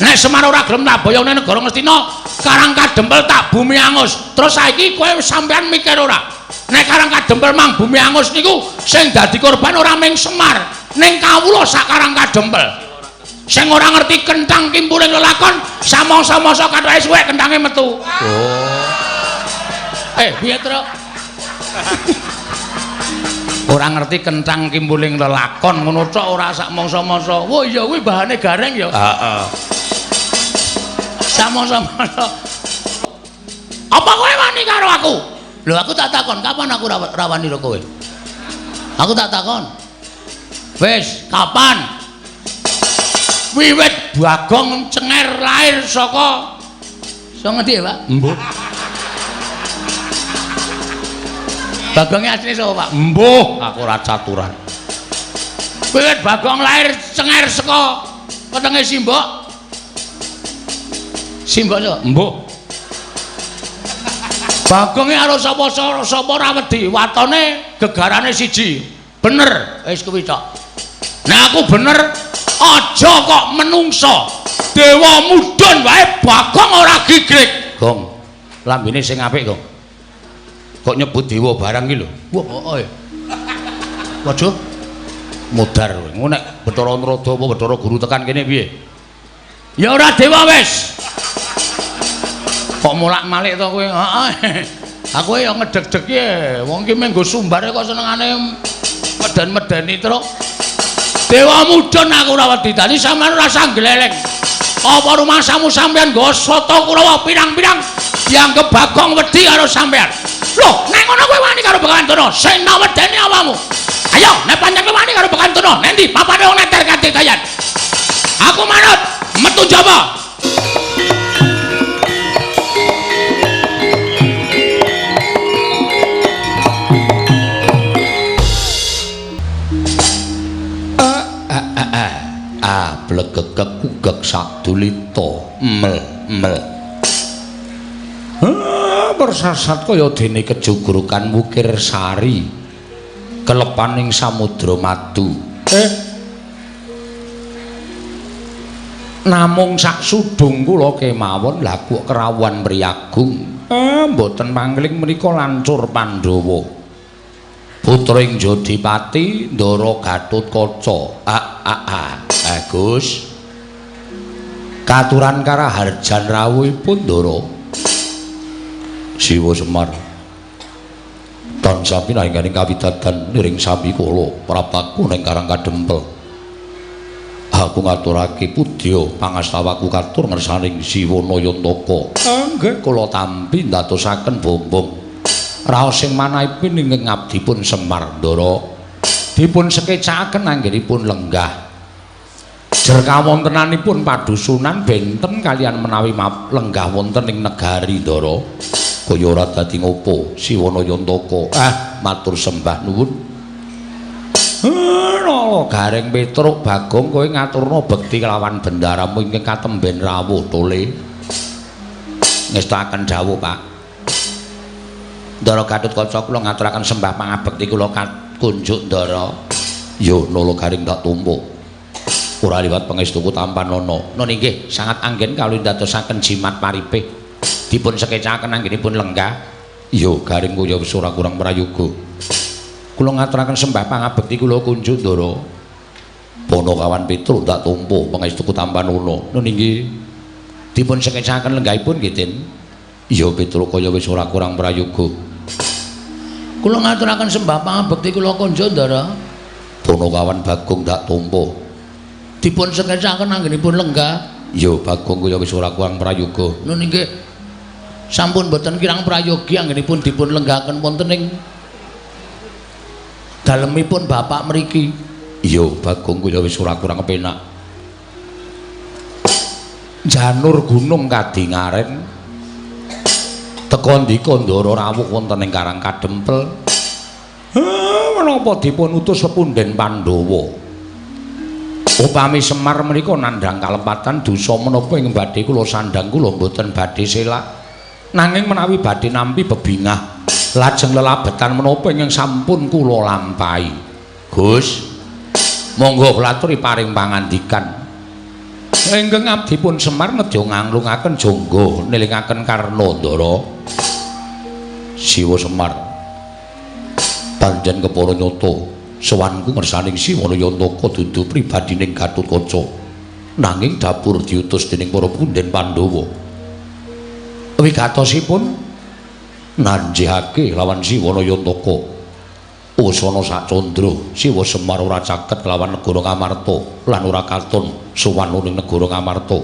Nek Semar ora gelem tak boyongne negara Ngastina, Karang Kadempel tak bumi angus. Terus saiki kowe sampean mikir ora? Nek Karang Kadempel mang bumi angus niku sing dadi korban ora mung Semar, ning kawula sak Karang Kadempel. Sing ora ngerti kenthang kimpuling lelakon, samangsa-mangsa kathoke suwek kenthange metu. Piye, Tru? Ora ngerti kenthang kimpuling lelakon ngono tok ora sak mangsa-mangsa. Wah iya kuwi bahane gareng ya. Heeh. Sama-sama. Apa kowe wani karo aku? Lho aku tak takon, kapan aku ra wani karo kowe? Aku tak takon. Wis, kapan? Wiwit Bagong Cenger lahir saka ngendi ya, Pak? Mbuh. Bagongé asline sapa, Pak? Mbuh, aku ora caturan. Wiwit Bagong lahir Cenger saka wetenge Simbok. Simbok to? Mbuh. Bagongé karo sapa ora wedi, watone gegarane siji. Bener, wis kuwi tok. Nek aku bener, aja kok menungso. Dewa mudhun wae Bagong ora gigrik. Gong, lambene sing apik, Gong. Kok nyebut dewa barang iki lho. Wah, waduh. Mudar kowe. Ngono nek Bathara Narada apa Bathara Guru tekan kene piye? Ya ora dewa wis. Kok molak-malik to kowe? Heeh. Aku ya ngedeg-deg ya. Wong ki menggo sumbare kok senengane meden-medeni terus. Dewa mudhun aku ora wedi. Dadi sampean rasa gleleng. Apa rumangsamu sampean nggawa soto Kurawa pirang-pirang dianggep Bagong wedi karo sampean. Loh, nek ngono kowe wani karo Bagantuna, sing wedeni awakmu. Ayo, nek pancen kowe wani karo Bagantuna, nek ndi papane wong neter kanthi dayan. Aku manut metu njaba. Blegegek ugek sadulita mel. Persasat kaya dene kejugurukan Wukir Sari kelepaning samudra madu. Namung sak sudung kula kemawon lha kok kerawuhan mriyagung. Mboten mangling menika lancur Pandhawa. Putring Jodipati Ndara Gatotkaca. Gus. Katuran karaharjan rawuhipun Ndara. Siwa Semar. Tansah pinaringaning kawidadan niring sami kula prapaku ning Karang Kadempel. Aku ngaturake pudya pangastawaku katur ngersaning Siwa Nayantaka. Nggih kula tampi ndadosaken bombong. Raos sing manahipun ing ngabdipun Semar Ndara dipun sekecakaken anggenipun lenggah. Jer kawontenanipun padusunan benten kalian menawi lenggah wonten ing negari Ndara. Kaya ora dadi ngopo Siwa Nayantaka. Matur sembah nuwun. Nala Gareng Petruk Bagong kowe ngaturna bekti kelawan bendaramu ingkang katemben rawuh tole. Ngestakaken dawuh, Pak. Ndara Gatotkaca kula ngaturaken sembah pangabekti kula kunjuk Ndara. Yo Nala Garing tak tumpuk. Ora liwat pangestuku tampanana. Nun inggih sangat anggen kawula ndadosaken jimat paripih. Dipun sekecakaken anggenipun lenggah. Yo Garing kaya wis ora kurang prayoga. Kula ngaturaken sembah pangabekti kula kunjuk Ndara. Panakawan Petruk tak tumpuk pangestuku tampanana. Nun inggih dipun sekecakaken lenggahipun nggih Den. Iya Petruk kaya wis ora kurang prayoga. Kula ngaturaken sembah pangabekti kula kunjuk Ndara. Panakawan Bagong tak tumpuk. Dipun sekecakaken anggenipun lenggah. Ya Bagong kaya wis ora kurang prayoga. Nun inggih sampun boten kirang prayogi anggenipun dipun lenggahaken wonten ing dalemipun Bapak mriki. Iya Bagong kaya wis ora kurang penak. Janur gunung kadingaren teka ndika Ndara rawuh wonten ing Karang Kadempel. Menapa dipun utus sepunden Pandhawa? Upami Semar menika nandhang kalepatan dosa menapa ing badhe kula sandhang kula mboten badhe selak. Nanging menawi badhe nampi bebingah lajeng lelabetan menapa ingkang sampun kula lampahi. Gus, monggo kula aturi paring pangandikan. Ingkang abdipun Semar nedya nganglungaken jangga nelingaken Karnandara. Siwa Semar. Panjen kepara nyata sowanku ngersaning Siwanayantaka dudu pribadining Gatotkaca. Nanging dapur diutus dening para punden Pandhawa. Wigatosipun nanjihake lawan Siwanayantaka. Usana sak candra Siwa Semar ora caket kelawan negara Ngamarta lan ora katon suwanu ning negara Ngamarta.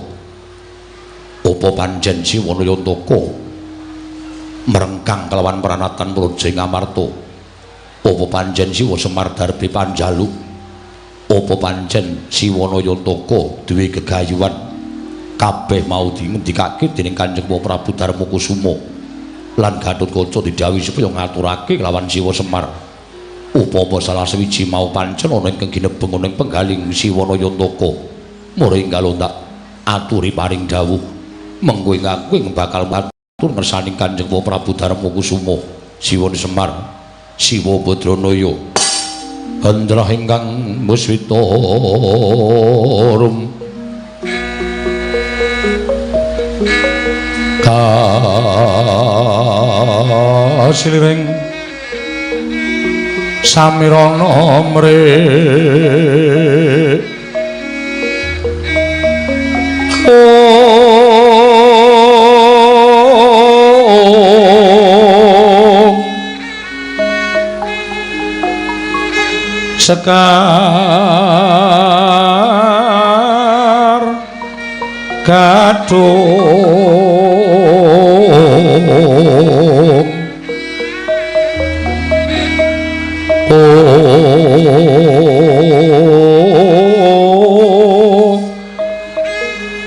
Apa panjen Siwanayantaka merengkang kelawan pranatan Praja Ngamarta? Apa panjen Siwa Semar darbe panjaluk? Apa pancen Siwanayantaka duwe gegayuhan kabeh mau dingendikake dening Kanjeng Prabu Darmakusuma lan Gatotkaca didhawuhi supaya ngaturake kelawan Siwa Semar. Upama salah sewiji mau pancen ana ingkang ginebeng ana ing penggaling Siwanayantaka, mula enggal tak aturi paring dawuh mengko aku bakal matur ngersaning Kanjeng Prabu Darmakusuma. Siwa Semar, Siwa Badranaya, Hendra ingkang muswita rum kasilring samirana mrih sekar gadung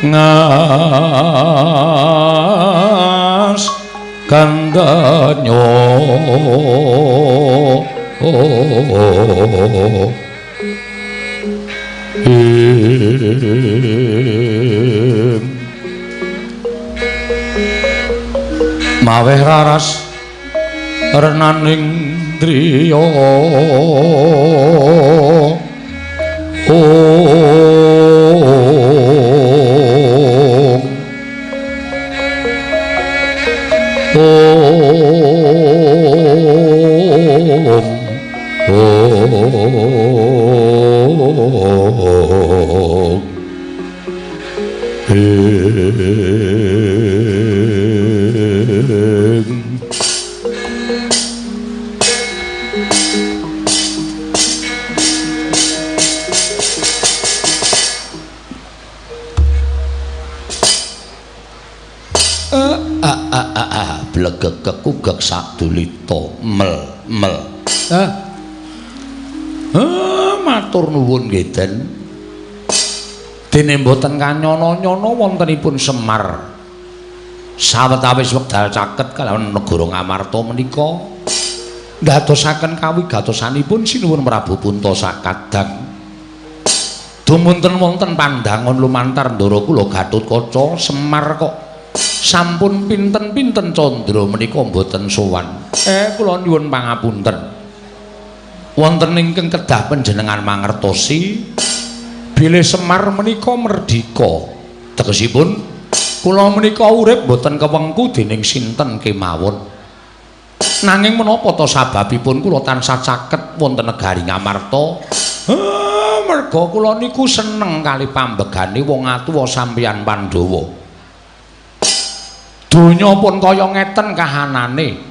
ngas kandanya maweh raras renaning driya blegek kekugek sadulita mel matur nuwun nggih Den. Dene mboten kanyana-nyana wontenipun Semar sawetawis wekdal caket kalawan negara Ngamarta menika ndadosaken kawigatosanipun Sinuwun Prabu Punta sakadang dumunten wonten pandangan lumantar ndara kula Gatotkaca. Semar kok sampun pinten-pinten candra menika mboten sowan. Kula nyuwun pangapunten. Wonten ingkang kedah panjenengan mangertosi bilih Semar menika merdika. Tegesipun kula menika urip mboten kewengku dening sinten kemawon. Nanging menapa ta sababipun kula tansah caket wonten negari Ngamarta? Merga kula niku seneng kali pambegane wong atuwa sampeyan Pandhawa. Donya pun kaya ngeten kahanane.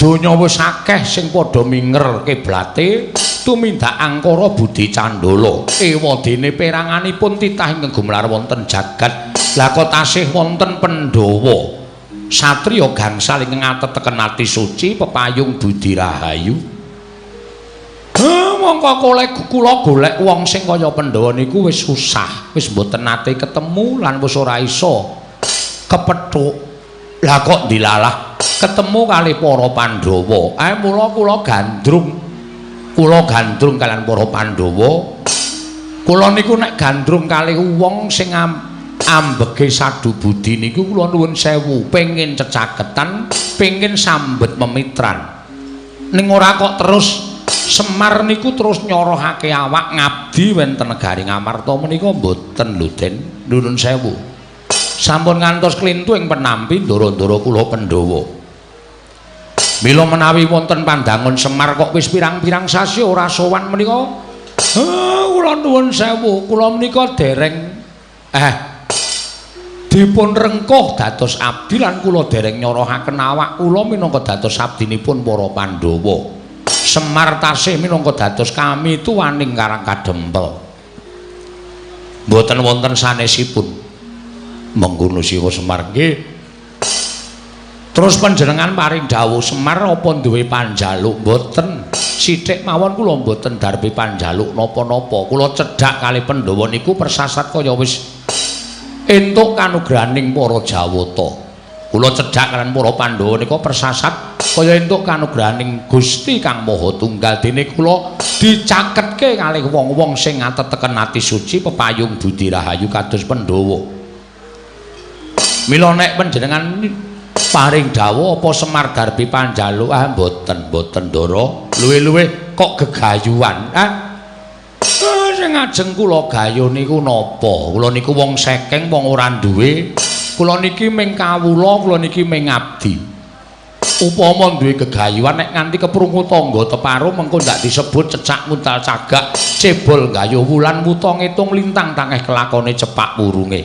Donya wis akeh sing padha minger kiblate tumindak angkara Budi Candala. Ewadene peranganipun titah ingkang gumlar wonten jagat. Lah kok tasih wonten Pandhawa satriya gangsal ingkang ngatetaken ati suci pepayung budi rahayu. Mongko kula golek wong sing kaya Pandhawa niku wis susah, wis mboten nate ketemu lan wis ora iso kepethuk. Lah kok dilalah ketemu kali para Pandhawa. Mula kula gandrung kalian para Pandhawa. Kula niku nek gandrung kali wong sing ambege sadu budi niku kula nuwun sewu, pengin cecaketan, pengin sambet memitran. Ning ora kok terus Semar niku terus nyorohake awak ngabdi wonten negari Ngamarta menika mboten lho Den nuwun sewu. Sampun ngantos klintu ing penampi ndara-ndara kula Pandhawa. Mila menawi wonten pandangun Semar kok wis pirang-pirang sasi ora sowan menika. Kula nuwun sewu, kula menika dereng dipun rengkuh dados abdi lan kula dereng nyorohaken awak kula minangka dados abdinipun para Pandhawa. Semar tasih minangka dados kami tuwaning Karang Kadempel. Mboten wonten sanesipun. Mengkono Siwa Semar nggih. Terus panjenengan paring dawuh Semar apa duwe panjaluk mboten? Sithik mawon kula mboten darbe panjaluk napa-napa. Kula cedhak kali Pandhawa niku persasat kaya wis entuk kanugrahaning para Jawata. Kula cedhak kalian para Pandhawa nika persasat kaya entuk kanugrahaning Gusti Kang Maha Tunggal dene kula dicaketke kalih wong-wong sing ngateteken ati suci pepayung budi rahayu kados Pandhawa. Mila nek panjenengan paring dawuh apa Semar darbi panjaluk mboten Ndara luwih-luwih kok gegayuhan sing ajeng kula gayo niku napa? Kula niku wong sekeng wong ora duwe. Kula niki ming kawula, kula niki ming abdi. Upama duwe gegayuhan nek nganti keprungu tangga teparo mengko ndak disebut cecak muntal cagak, cebol gayo wulan wuta ngitung lintang tangeh kelakone cepak wurunge.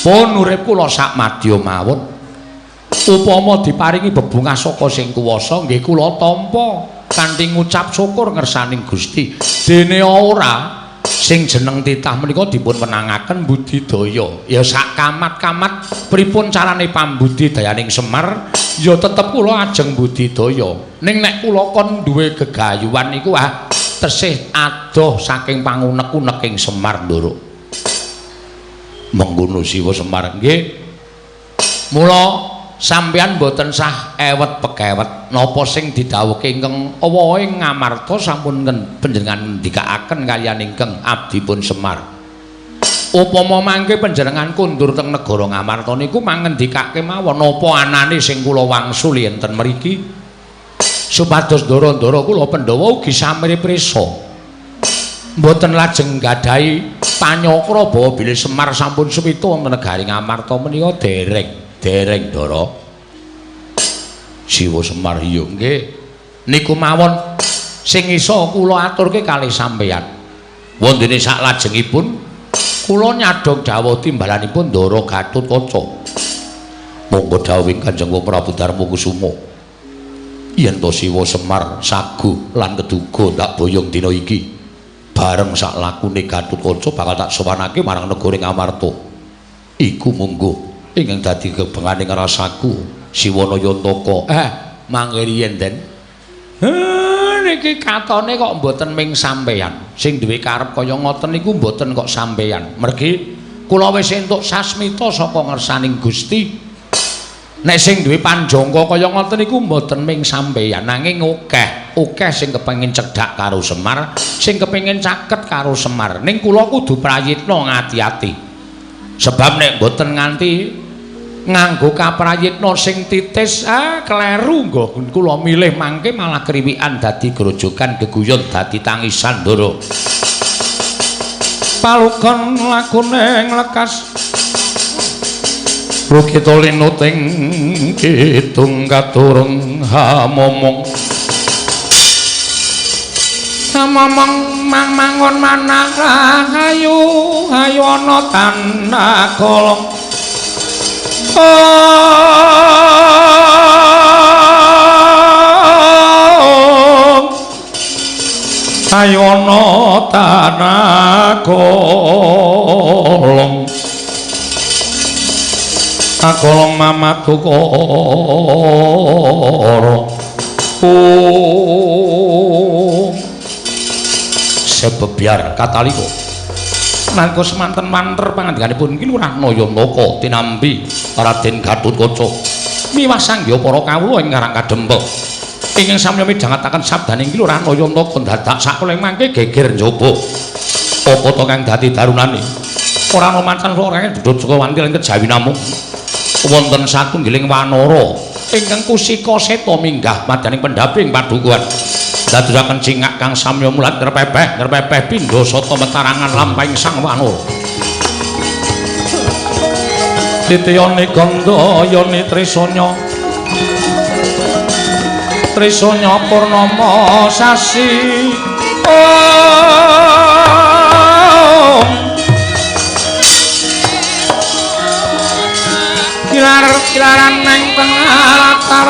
Pun urip kula sak madya mawon. Upama diparingi bebungah saka sing kuwasa nggih kula tampa kanthi ngucap syukur ngersaning Gusti. Dene ora sing jeneng titah menika dipun wenangaken budidaya. Ya sak kamat-kamat pripun carane pambudidayaning Semar ya tetep kula ajeng budidaya. Ning nek kula kon duwe gegayuhan niku tesih adoh saking pangunek-uneking Semar Ndara. Mengkono Siwa Semar nggih. Mula sampeyan boten sah ewet pekewet napa sing didhawuhke ingkang awahe Ngamarta sampun panjenengan ndikakaken kaliyan ingkang abdipun Semar. Upama mangke panjenengan kundur teng negara Ngamarta niku mangendikake mawon napa anane sing kula wangsuli enten mriki supados ndara-ndara kula Pandhawa ugi samire prisa. Mboten lajeng gadahi panyokra bawa bilih Semar sampun suwita wonten negari Ngamarta menika dereng Ndara. Siwa Semar iya nggih. Niku mawon sing isa kula aturke kalih sampeyan. Wondene saklajengipun kula nyadong dawuh timbalanipun Ndara Gatotkaca. Monggo dawuhing Kanjeng Prabu Darmakusuma. Yen to Siwa Semar sagu lan keduga tak boyong dina iki bareng sak lakune Gatotkaca bakal tak sowanake marang negara Ngamarta. Iku monggo ingkang dadi kebenganing rasaku Siwanayantaka. Mangke riyen Den. Niki katone kok mboten ming sampeyan. Sing duwe karep kaya ngoten niku mboten kok sampeyan. Mergi kula wis entuk sasmita saka ngersaning Gusti. Nek sing duwe panjangka kaya ngoten niku mboten ming sampeyan, nanging akeh sing kepengin cedhak karo Semar, sing kepengin caket karo Semar. Ning kula kudu prayitna ngati-ati. Sebab nek mboten nganti nganggo kaprayitna sing titis kleru nggo kula milih mangke malah kriwikan dadi grojogan geguyon dadi tangisan Ndara. Palukon lakune nglekas Rukita linuting kidung katurung hamomong mangun manah ayu ana tanda kolong ayu ana tanda kolong akolong mamatu koro sebebiar kataliko nangka semanten manter pangandikanipun iki Lurah Nayantaka tinambi Raden Gatotkaca miwah sanggya para kawula ing Karang Kadempel ingkang samya midhangetaken sabdaning iki Lurah Nayantaka dadak sakuling mangke geger njaba apa to kang dadi darunane ora ana mancan ora dudut saka wanti lan kejawi namung wonten satunggiling wanara ingkang kusika seta minggah madaning pendhaping padukuhan Daduraken cingak kang samya mulat ngrepepeh pindha sata metarangan lampahing Sang Wanara. Titiyane gandha yane trisanya. Trisanya purnama sasi. Kilar-kilaran neng tengah latar.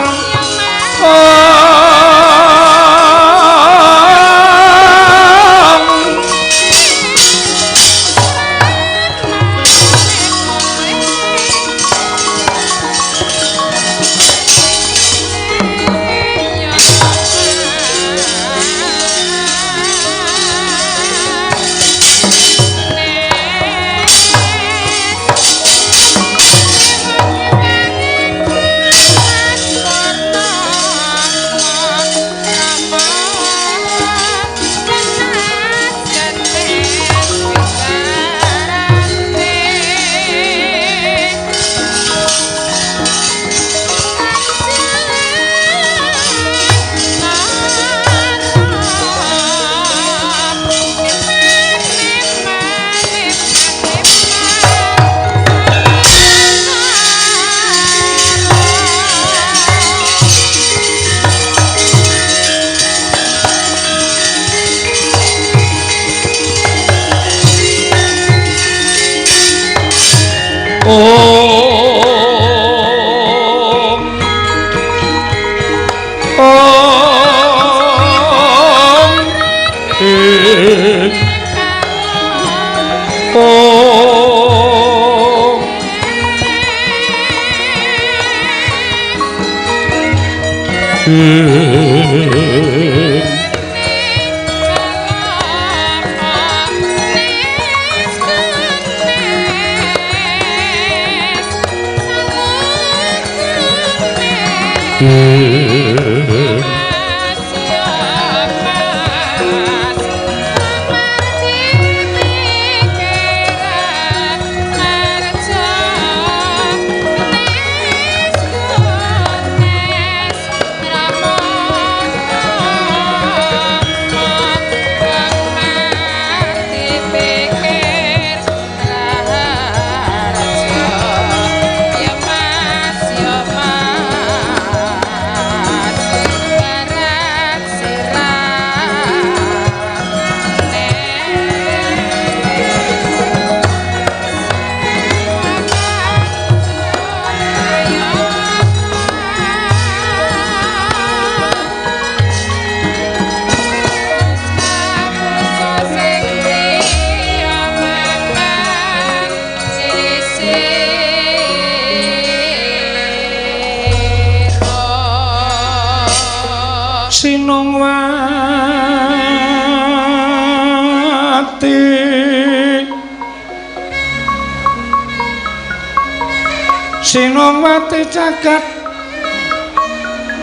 Sinongwati jagat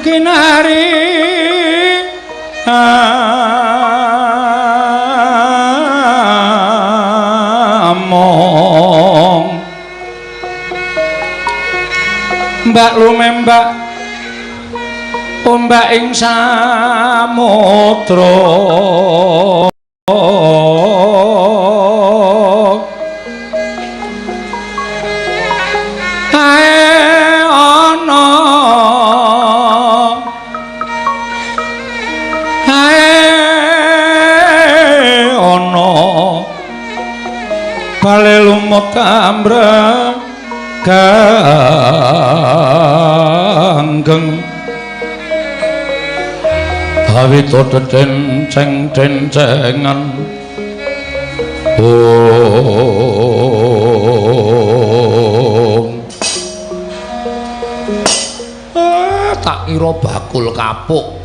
kinari among mbak lumembak ombak ing samudra bale lumut kambreng ganggeng awita denceng-dencengan tak kira bakul kapuk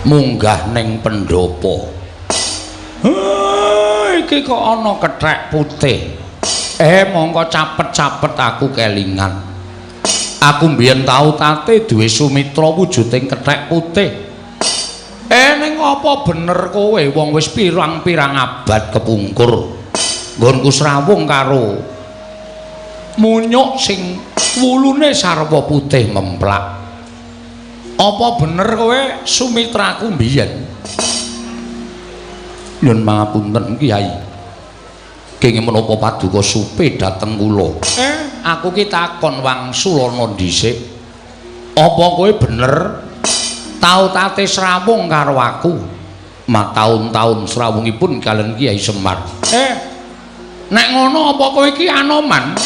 munggah ning pendopo. Iki kok ana kethek putih. Mongko capet-capet aku kelingan. Aku mbiyen tau tate duwe sumitra wujuding kethek putih. Ning apa bener kowe wong wis pirang-pirang abad kepungkur nggonku srawung karo munyuk sing wulune sarwa putih memplak. Apa bener kowe sumitraku mbiyen? Nyun pangapunten Kyai. Kenging menapa paduka supe dhateng kula? Aku ki takon Wangsulana dhisik. Apa kowe bener tau tate srawung karo aku? Mataun-taun srawungipun kalian Kyai Semar. Nek ngono apa kowe iki anoman?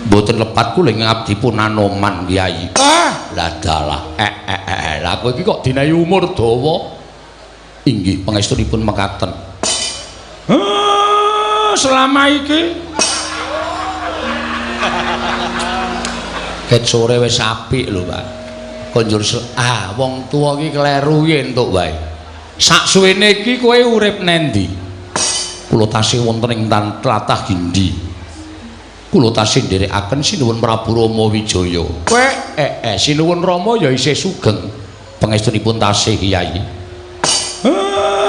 Mboten lepat kula ing abdipun anoman Kyai. Lah dalah. Lah kowe iki kok dinayi umur dawa. Inggih pangestunipun mekaten. Selama iki ket sore wis apik lho, Pak. Konjur wong tuwa iki kleru yen entuk wae. Sak suwene iki kowe urip nendi? Kula tasih wonten ing tlatah Gindi. Kula tasih nderekaken Sinuwun Prabu Rama Wijaya. Kowe Sinuwun Rama ya isih sugeng. Pangestunipun tasih Kyai.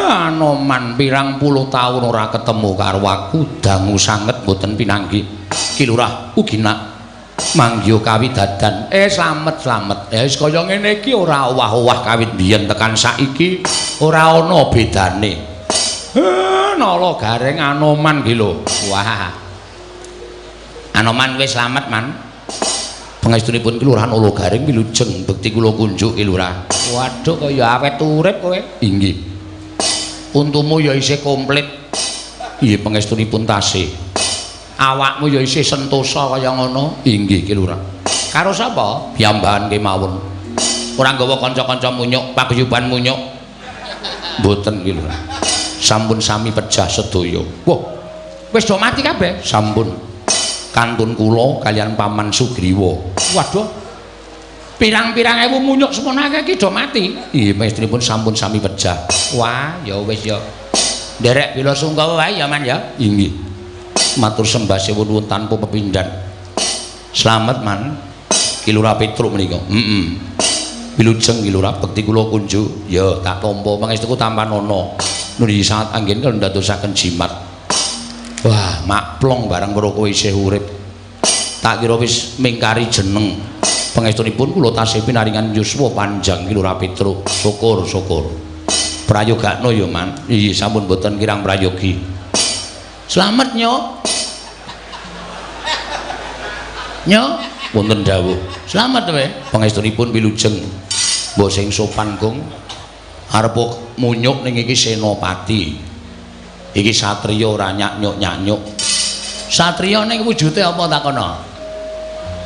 Anoman pirang puluh taun ora ketemu karo aku dangu sanget mboten pinanggih. Ki Lurah ugi nak manggya kawidadan. Slamet. Ya wis kaya ngene iki ora owah-owah kawit biyen tekan saiki ora ana bedane. Nala gareng Anoman ki lho. Wah. Anoman wis slamet, Man. Pangestunipun Kelurahan Olo Garing wilujeng bekti kula kunjuk Ki Lurah. Waduh kaya awet urip kowe. Inggih. Untumu ya isih komplit. Nggih pangestunipun tasih. Awakmu ya isih sentosa kaya ngono. Inggih Ki Lurah. Karo sapa? Piyambakan kemawon. Ora nggawa kanca-kanca munyuk, paguyuban munyuk. Mboten Ki Lurah. Sampun sami pejah sedaya. Wah, wis do mati kabeh? Sampun. Kantun kula kalian Paman Sugriwa. Waduh. Pirang-pirang ewu munyuk semonake iki do mati. Nggih, mestrinipun sampun sami pejah. Wah, ya wis ya. Nderek bila sungkawa wae ya, Man ya. Inggih. Matur sembah sewu nuwun tanpa pepindhan. Slamet, Man. Ki Lurah Petruk menika. Wilujeng Ki Lurah bekti kula kunjuk. Ya, tak tampa pangestuku tampan ana. Nuli sangat anggen kula ndadosaken jimat. Wah, makplong barang karo kowe isih urip. Tak kira wis mingkari jeneng. Pangestunipun kula tasih pinaringan yuswa panjang Ki Lurah Petruk. Syukur. Prayogakno ya, Man. Iya, sampun boten kirang prayogi. Slamet, Nyok. Nyok, wonten dawuh. Slamet wae. Pangestunipun wilujeng. Mbok sing sopan, Kung. Arep munyuk ning iki senopati. Iki satriya ora nyanyuk. Satriya ning wujude apa takono?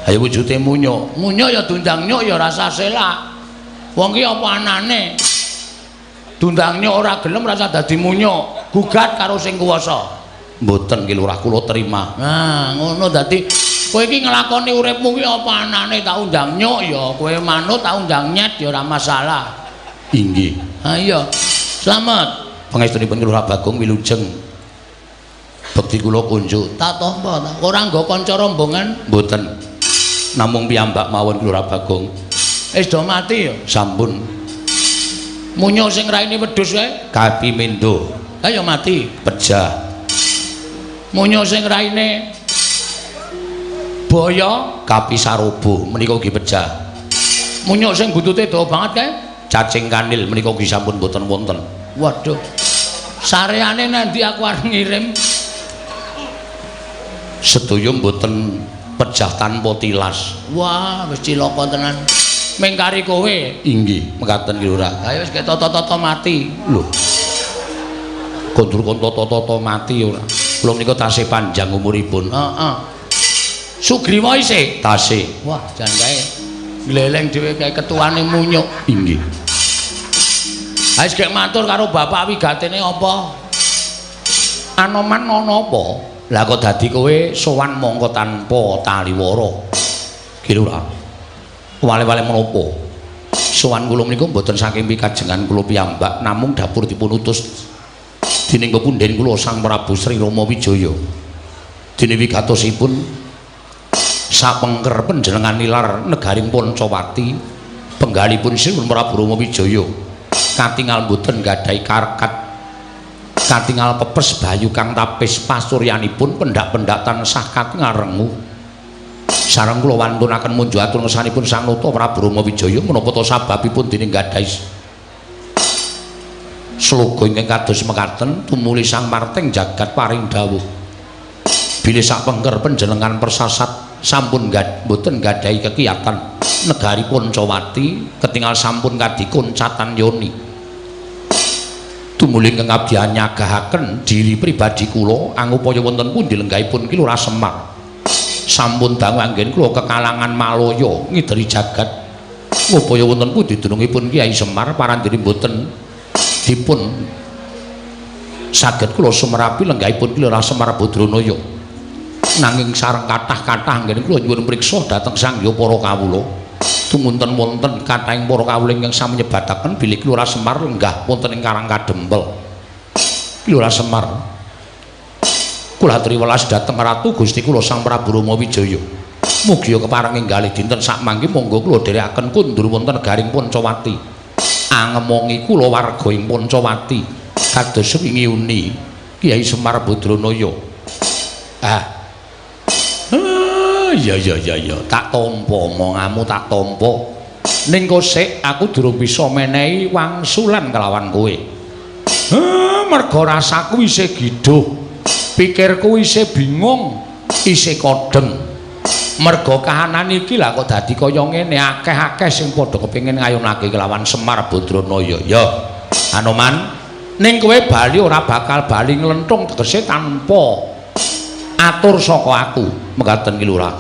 Ayo wujude munyuk. Munyuk ya dundang nyuk ya rasa selak. Wong ki apa anane? Dundang nyuk ora gelem rasa dadi munyuk. Gugat karo sing kuwasa. Mboten Ki Lurah kula terima. Nah, ngono dadi kowe iki nglakoni uripmu ki apa anane tak undang nyuk ya. Kowe manut tak undang nyet ya ora masalah. Inggih. Ha iya. Slamet. Pangestunipun Ki Lurah Bagong wilujeng bekti kula kunjuk. Tak tampa ta. Ora nggo kanca rombongan? Mboten. Namung piyambak mawon Ki Lurah Bagong. Wis do mati ya? Sampun. Munyuk sing raine wedhus kae? Kapimindo. Ha ya mati. Pejah. Munyuk sing raine boya Kapisarobo menika ugi pejah. Munyuk sing buntute dawa banget kae? Cacing kanil menika ugi sampun boten wonten. Waduh. Sareane nanti aku arep ngirim. Sedaya mboten pejah tanpa tilas. Wah, wis cilaka tenan. Mengkari kowe. Inggih, mekaten Ki Lurah. Ayo wis toto-toto mati. Lho. Kondur kon toto-toto mati ora. Kula menika tasih panjang umuripun. Heeh. Sugriwa isih tasih. Wah, jan kae gleleng dhewe kae ketuane munyuk. Inggih. Wis gek matur karo bapak wigatene apa? Anoman ana apa? Lah kok dadi kowe sowan mongko tanpa taliwara. Ki Lurah. Wale-wale menapa? Sowan kula menika mboten saking pikajengan kula piyambak, namung dapur dipun utus dening pepunden kula Sang Prabu Sri Rama Wijaya. Dene wigatosipun sapengker panjenengan nilar negaring Pancawati, penggalipun Sinuwun Prabu Rama Wijaya. Katingal mboten gadhahi karkat, katingal pepes bayu kang tapis pasuryanipun pendak-pendak tansah katingal rengu. Sareng kula wantunaken munjuatur ngersanipun Sang Nata Prabu Rama Wijaya menapa ta sababipun dene gadhahi sloga ingkang kados mekaten tumuli Sang Marteng jagat paring dawuh bilih sak pengker panjenengan persasat sampun mboten gadhahi kekiyatan negari Poncowati ketingal sampun kadikun catan yoni tumuli ingkang abdi nyagahaken diri pribadi kula angupaya wonten pundi lenggahipun ki Lurah Semar sampun dangu anggen kula kekalangan Malaya ngideri jagat ngupaya wonten pundi dunungipun Kyai Semar parandene mboten dipun saged kula sumerapi lenggahipun Lurah Semar Badranaya nanging sareng kathah-kathah anggen kula nyuwun priksa dhateng Sang Hyang para kawula tumunten wonten kathahing para kawula ingkang sami nyebataken bilih Lurah Semar lenggah wonten ing Karang Kadempel Lurah Semar kula aturi welas dhateng Ratu Gusti kula Sang Prabu Rama Wijaya. Mugi kepareng enggalih dinten sakmangke monggo kula dherekaken kundur wonten negaring Poncowati. Angemongi kula warga ing Poncowati kados wingi uni Kyai Semar Badranaya. Ya tak tampa omonganmu tak tampa. Ning kosek aku durung bisa menehi wangsulan kelawan kowe. Merga rasaku isih giduh. Pikirku isih bingung, isih kodeng. Merga kahanan iki lah kok dadi kaya ngene, akeh-akeh sing padha kepengin ngayunake kelawan Semar Badranaya. Ya, Anoman, ning kowe bali ora bakal bali nglenthung tegese tanpa atur saka aku. Mekaten ki Lurah.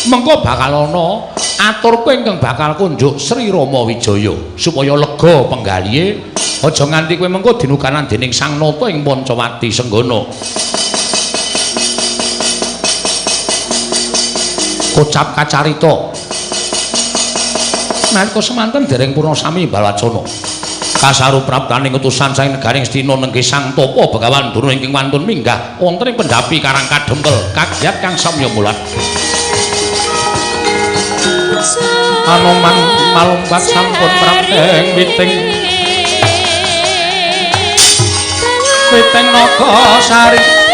Mengko bakal ana aturku ingkang bakal kunjuk Sri Rama Wijaya supaya lega penggalihe. Aja nganti kowe mengko dinukanan dening Sang Nata ing Poncowati Senggana. Kocap kacarita nalika semanten dereng purna sami Balacana kasarupraptaning utusan saking negaring Astina nenggih Sang Tapa Begawan Durna ingkang wantun minggah wonten ing pendhapi Karang Kadempel kagiat kang samya mulat Anoman malumpat sampun prapteng witing naga sarita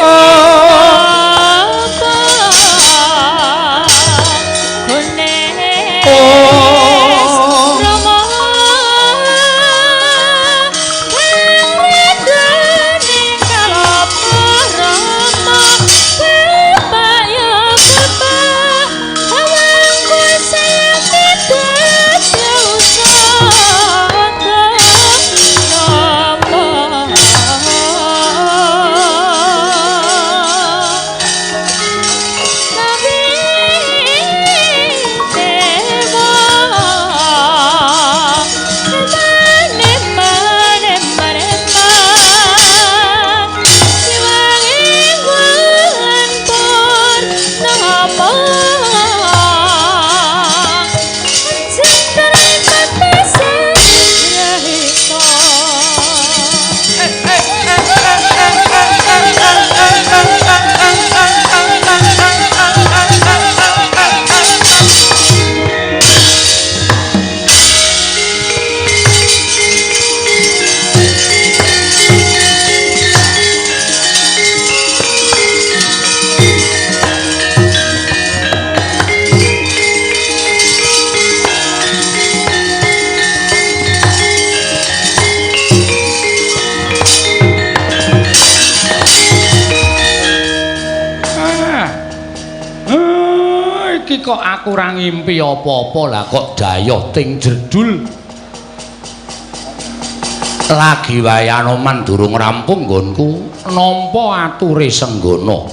kok aku ora ngimpi apa-apa lah kok dayoh ting jedul lagi wae Anoman durung rampung nggonku nampa ature Senggana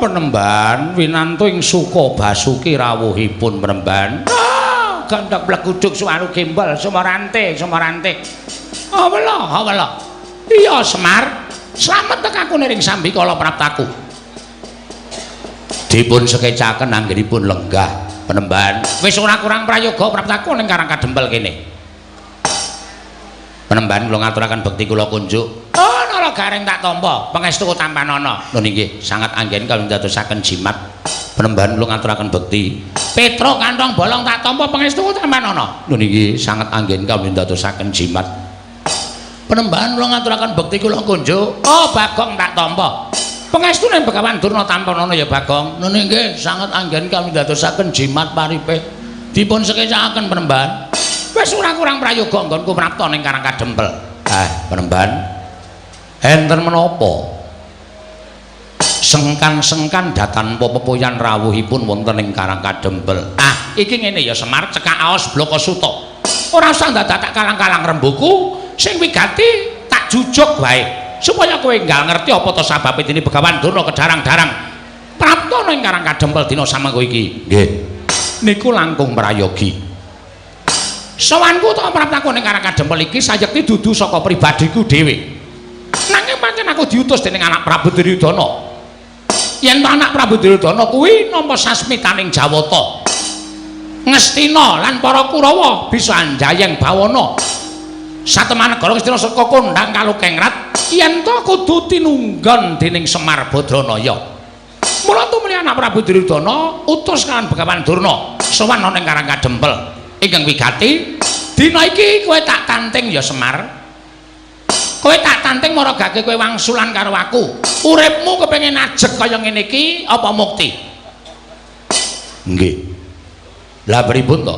Penemban winantu ing suka basuki rawuhipun Penemban gandhak bleguduk suwaru gembal sumarante awala iya Semar slamet tekaku ning Sambikala Praptaku dipun sekecaken anggenipun lenggah Penemban wis ora kurang prayoga Praptaku ning Karang Kadempel kene Penemban kula ngaturaken bekti kula kunjuk nara gareng tak tampa pangestu tampanana lho nggih sangat anggen kawula dadosaken jimat Penemban kula ngaturaken bekti Petruk kantong bolong tak tampa pangestu tampanana lho nggih sangat anggen kawula dadosaken jimat Penemban kula ngaturaken bekti kula kunjuk Bagong tak tampa Pangestu ning Begawan Durna tanpa ana ya Bagong. Nggih nggih sanget anggen kami dadosaken jimat paripe. Dipun sekecakaken Penemban. Wis ora kurang prayoga nggonku prapta ning Karang Kadempel. Penemban. Enten menapa? Sengkan-sengkan datan pepoyan rawuhipun wonten ing Karang Kadempel. Iki ngene ya Semar, cekak aos Bloko Suta. Ora usah dadak kalang-kalang rembuku, sing wigati tak jujuk wae. Supaya kowe enggal ngerti apa to sababe dene Begawan Durna kedarang-darang prapta ing Karang Kadempel dina samengko iki. Nggih. Niku langkung mrayogi. Sowanku to praptaku ning Karang Kadempel iki sayekti dudu saka pribadiku dhewe. Nanging pancen aku diutus dening anak Prabu Duryudana. Yen anak Prabu Duryudana kuwi nampa sasmitaning Jawata. Ngastina lan para Kurawa bisa anjayeng bawana. Satemah negara Ngastina saka kondhang Kalukengrat yen to kudu tinunggon dening Semar Badranaya. Mula tumuli anak Prabu Duryudana utus kan Begawan Durna sowan ana ing Karang Kadempel. Ingkang wigati dina iki kowe tak tanting ya Semar. Kowe tak tanting maragake kowe wangsulan karo aku. Uripmu kepengin ajeg kaya ngene iki apa mukti? Nggih. Lah pripun to?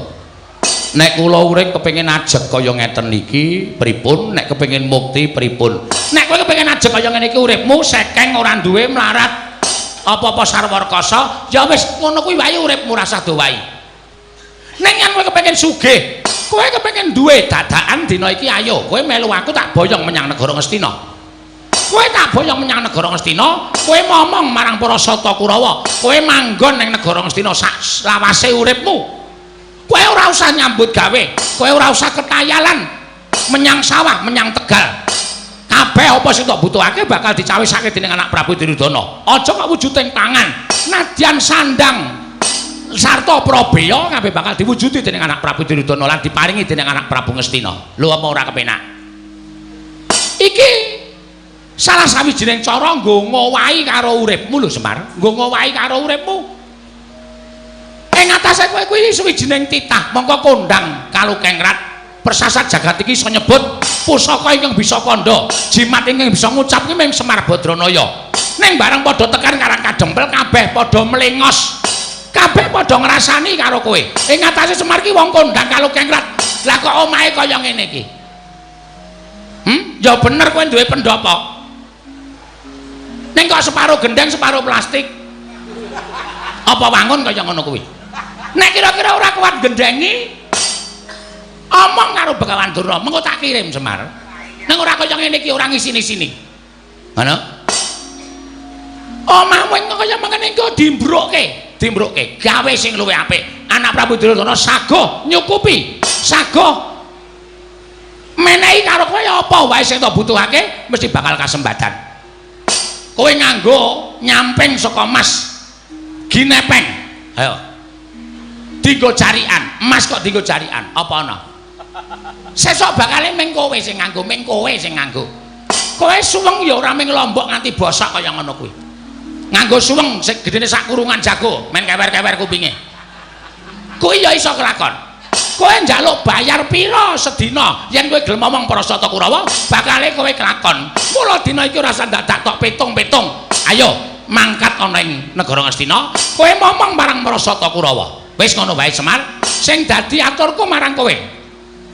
Nek kula urip kepengin ajeg kaya ngeten iki pripun? Nek kepengin mukti pripun? Nek kowe kepengin ajeg kaya ngene iki uripmu sekeng ora duwe mlarat apa-apa sarwarkasa, ya wis ngono kuwi wae uripmu rasa dowahi. Nek yen kowe kepengin sugih, kowe kepengin duwe dadakan dina iki ayo, kowe melu aku tak boyong menyang negara Ngastina. Kowe tak boyong menyang negara Ngastina, kowe ngomong marang para Sata Kurawa, kowe manggon ning negara Ngastina sak lawase uripmu. Kowe ora usah nyambut gawe, kowe ora usah ketayalan menyang sawah, menyang Tegal. Kabeh apa sing tak butuhake bakal dicawisake dening anak Prabu Duryudana. Aja kok wujuding tangan, nadyan sandang sarta Prabeya kabeh bakal diwujudi dening anak Prabu Duryudana lan diparingi dening anak Prabu Ngastina. Lho apa ora kepenak? Iki salah sawijining cara nggo ngowahi karo uripmu lho Semar, nggo ngowahi karo uripmu. Ing atase kowe kuwi sawijining titah mongko kondhang Kalukengrat. Persasat jagat iki iso nyebut pusaka ingkang bisa kandha, jimat ingkang bisa ngucap ki mung Semar Badranaya. Ning bareng padha tekan Karang Kadempel kabeh padha mlengos. Kabeh padha ngrasani karo kowe. Ing atase Semar ki wong kondhang Kalukengrat. Lah kok omahe kaya ngene iki? Ya bener kowe duwe pendopo. Ning kok separo gendeng, separo plastik. Apa wangun kaya ngono kuwi? Nek kira-kira ora kuat gendengi, omong karo Begawan Durna, mengko tak kirim Semar. Ning ora kaya ngene iki ora ngisini-sini. Ngono? Omahmu kaya mangkene iki dimbrukke, gawe sing luwih apik. Anak Prabu Duryudana saguh nyukupi, saguh menehi karo kowe apa wae sing tak butuhake mesti bakal kasembatan. Kowe nganggo nyamping saka emas ginepeng. Ayo. Dienggo jarikan, emas kok dienggo jarikan. Apa ana? Sesuk bakale ming kowe sing nganggo, ming kowe sing nganggo. Kowe suweng ya ora ming lombok nganti bosok kaya ngono kuwi. Nganggo suweng sing gedene sak kurungan jago, men kewer-kewer kupinge. Kuwi ya iso kelakon. Kowe njaluk bayar pira sedina yen kowe gelem ngomong para Sata Kurawa, bakale kowe kelakon. Mula dina iki ora usah dadak tok petung-petung. Ayo mangkat ana ing negara Ngastina, kowe ngomong marang para Sata Kurawa. Wis ngono wae Semar, sing dadi aturku marang kowe.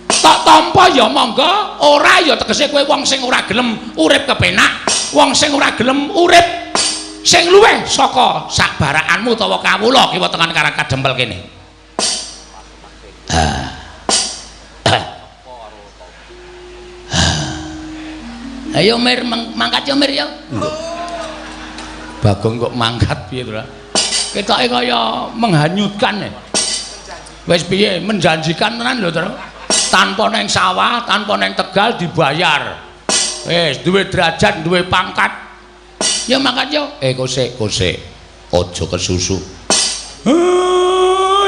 Tak tampa ya monggo, ora ya tegese kowe wong sing ora gelem urip kepenak, wong sing ora gelem urip sing luwih saka sakbarakanmu utawa kawula kiwa tekan Karang Kadempel kene. Ayo Mir mangkat ya Mir ya. Bagong kok mangkat piye to? Ketoke kaya menghanyutkan. Wis piye menjanjikan tenan lho, Tru. Tanpa neng sawah, tanpa neng Tegal dibayar. Wis duwe derajat, duwe pangkat. Ya mangkat yo. Kosek. Aja kesusu.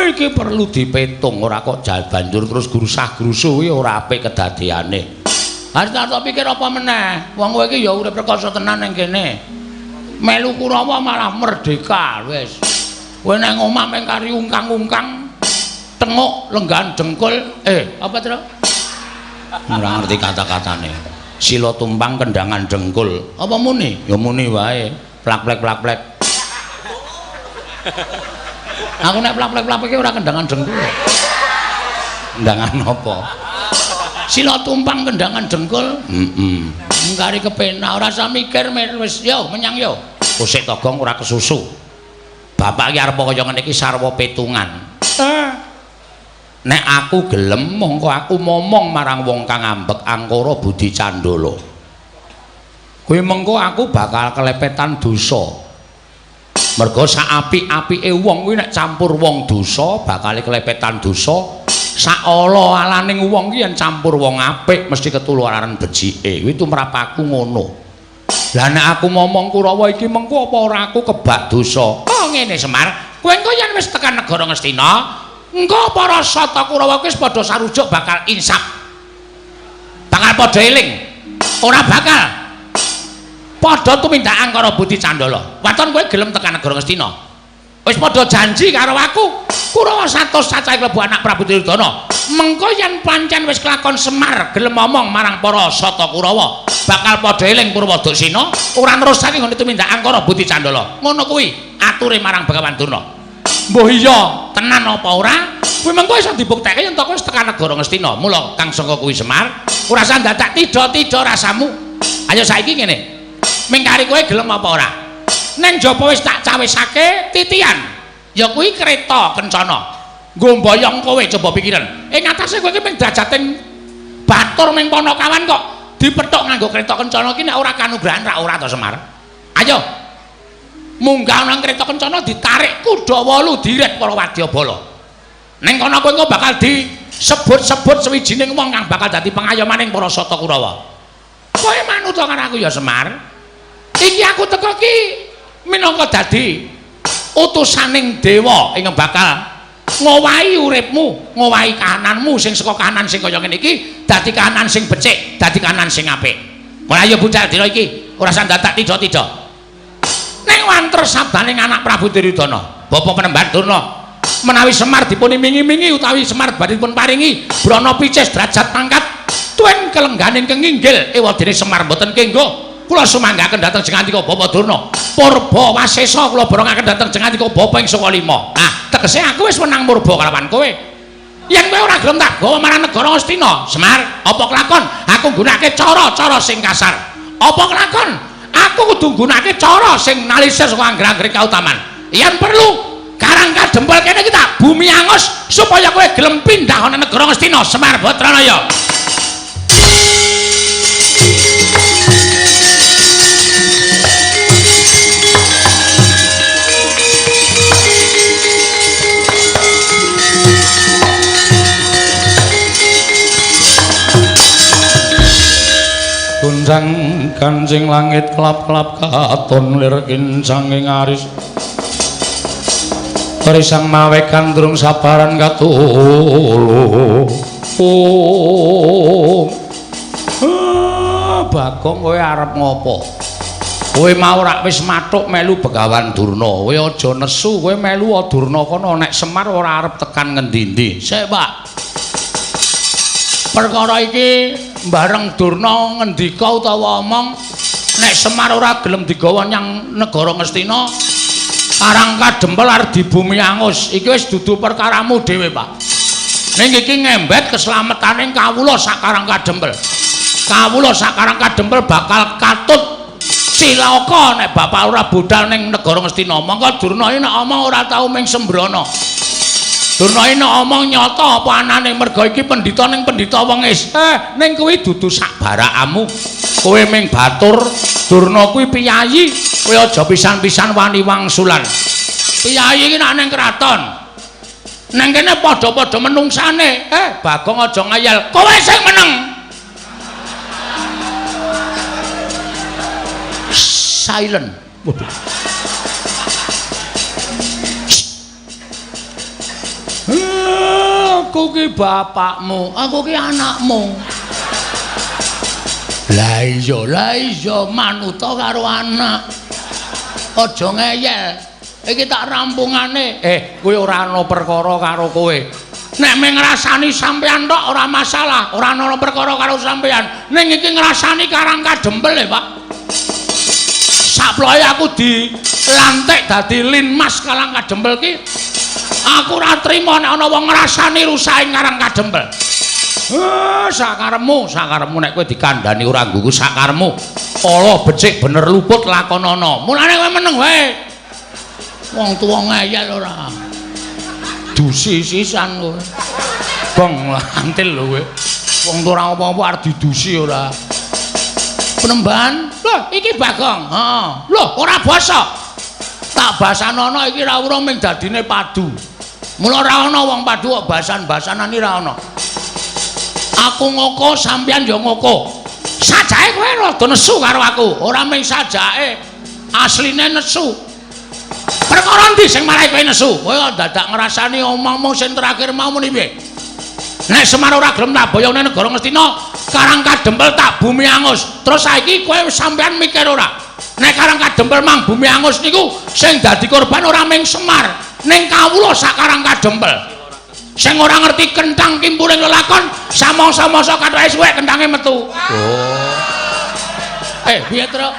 Iki perlu dipetung ora kok banjur terus grusah-grusu kuwi ora apik kedadeane. Harus tak pikir apa meneh. Wong kowe iki ya urip rekoso tenan ning kene. Melu Kurawa malah merdeka wis. Kowe nang omah meng kari ungkang-ungkang tenguk lenggan jengkul apa to? Ora ngerti kata-katane. Sila tumpang kendangan jengkul. Apa muni? Ya muni wae. plak-plek. Aku nek plak-plek iki ora kendangan dengkul. Kendangan apa? Sila tumpang kendangan dengkul. Ngkari kepenak ora usah mikir wis yo menyang yo. Kusik togong ora kesusu. Bapak iki arep kaya ngene iki sarwa petungan. Nek aku gelem mongko aku momong marang wong kang ambek angkara budi candala. Kuwi mengko aku bakal kelepetan dosa. Mergo sak apik-apike wong kuwi nek campur wong dosa bakal kelepetan dosa. Sak ala-alaning wong ki yen campur wong apik mesti ketularan becike. Kuwi tumrap aku ngono. Lah nek aku momong Kurawa iki mengko apa ora aku kebak dosa. Oh ngene Semar, kowe engko yen wis tekan negara Ngastina, engko para sata Kurawa kuwi wis padha sarujuk bakal insap. Bakal padha eling. Ora bakal padha tumindakan karo Budi Candala. Waton kowe gelem tekan negara Ngastina. Wis padha janji karo aku. Kurawa 100 cacahe klebu anak Prabu Duryudana. Mengko yen pancen wis kelakon Semar gelem ngomong marang para sata Kurawa, bakal padha eling Purwodaksina ora nerusake ngene tumindakan karo Budi Candala. Ngono kuwi ature marang Begawan Durna. Mbah iya, tenan apa ora? Kuwi mengko iso dibuktekke yen wis tekan negara Ngastina. Mula kang sangka kuwi Semar, ora usah dadak tida-tida rasamu. Ayo saiki ngene. Mingkari kowe gelem apa ora? Ning jaba wis tak cawisake titian. Ya kuwi kereta kencana. Nggo mboyong kowe coba pikiran. Ing atase kowe iki mung drajating batur ming Panakawan kok dipethuk nganggo kereta kencana iki nek ora kanugrahan ra ora to Semar. Ayo. Munggah nang kereta kencana ditarik kuda 8 direk para wadyabala. Ning kono kowe engko bakal disebut-sebut sewijining wong kang bakal dadi pengayomaning para sata Kurawa. Kowe manut karo aku ya Semar. Iki aku teko ki minangka dadi utusaning dewa ing bakal ngowahi uripmu, ngowahi kahananmu sing saka kahanan sing kaya ngene iki dadi kahanan sing becik, dadi kahanan sing apik. Mulai ayo bocah dina iki ora usah dadak tida-tida. Ning wanter sabdaning anak Prabu Duryudana, Bapa Penemban Durna, menawi Semar dipun imingi-imingi utawi Semar badhe dipun paringi brana picis derajat pangkat tuen kelengganing kenginggil ewadene Semar mboten kenggo. Kula sumanggaken dhateng Jengandika Bapa Durna. Purba Wasesa kula borongaken dhateng Jengandika Bapa ing Saka Lima. Ah, tegese aku wis menang murba kalawan kowe. Yen kowe ora gelem tak gawa marang negara Ngastina, Semar, apa kelakon? Aku nggunakake cara-cara sing kasar. Apa kelakon? Aku kudu nggunakake cara sing nalisir saka angger-angger kautaman. Yen perlu Karang Kadempel kene iki tak bumi angus supaya kowe gelem pindah ana negara Ngastina, Semar Batranaya. Gunjang kancing langit kelap-kelap katon lir kincang ing aris Risang mawe kandrung sabaran katulu Bagong kowe arep ngopo? Kowe mau rak wis mathuk melu Begawan Durna. Kowe aja nesu, kowe melu Durna kono nek Semar ora arep tekan ngendi-endi. Sik, Pak. Perkara iki bareng Durna ngendika utawa omong nek Semar ora gelem digawa nyang negara Ngastina Karang Kadempel arep di bumi angus iki wis dudu perkaramu dhewe Pak ning iki ngembet keselametaning kawula sak Karang Kadempel kawula sak Karang Kadempel bakal katut cilaka nek bapak ora budal ning negara Ngastina mongko Durna iki nek omong ora tau ming sembrono Durna iki omong nyata apa anane merga iki pendhita ning pendhita wengis. Ning kuwi dudu sak barakamu. Kowe ming batur, Durna kuwi piyayi. Kowe aja pisan-pisan wani wangsulan. Piyayi iki nek ning kraton. Nang kene padha-padha menungsane. Bagong aja ngayal. Kowe sing meneng. Silent. Aku ki bapakmu, aku ki anakmu. Lah iya manuta karo anak. Aja ngeyel. Iki tak rampungane. Kowe ora ana perkara karo kowe. Nek mung ngrasani sampean tok ora masalah, ora ana perkara karo sampean. Ning iki ngrasani Karang Kadempel Pak. saploke aku dilantik dadi linmas Karang Kadempel ki. Aku ora trima nek ana wong ngrasani rusaking Karang Kadempel. Sakaremu nek kowe dikandhani ora nggugu sakaremu. Ala becik bener luput lakonana. Mulane kowe meneng wae. Wong tuwa ngeyel ora. Dusi sisan kowe. Bong antil lho kowe. Wong ora apa-apa arep didusi ora. Penemban, lho iki Bagong. Heeh. Lho ora basa. Tak basanono iki ra urung ming dadine padu. Mula ora ana wong padu kok basan-basanane ra ana. Aku ngoko sampeyan ya ngoko. Sajake kowe rada nesu karo aku. Ora ming sajake. Asline nesu. Perkara ndi sing marai kowe nesu? Kowe kok dadak ngrasani omongmu sing terakhir mau muni piye? Nek Semar ora gelem tak boyongne negara Ngastina, Karang Kadempel tak bumi angus. Terus saiki kowe sampeyan mikir ora? Nek Karang Kadempel mang bumi angus niku sing dadi korban ora ming Semar, ning kawula sak Karang Kadempel. Sing ora ngerti kenthang kimpuling lelakon, samangsa-mangsa kathoke suwek kenthange metu. Piye, Truk?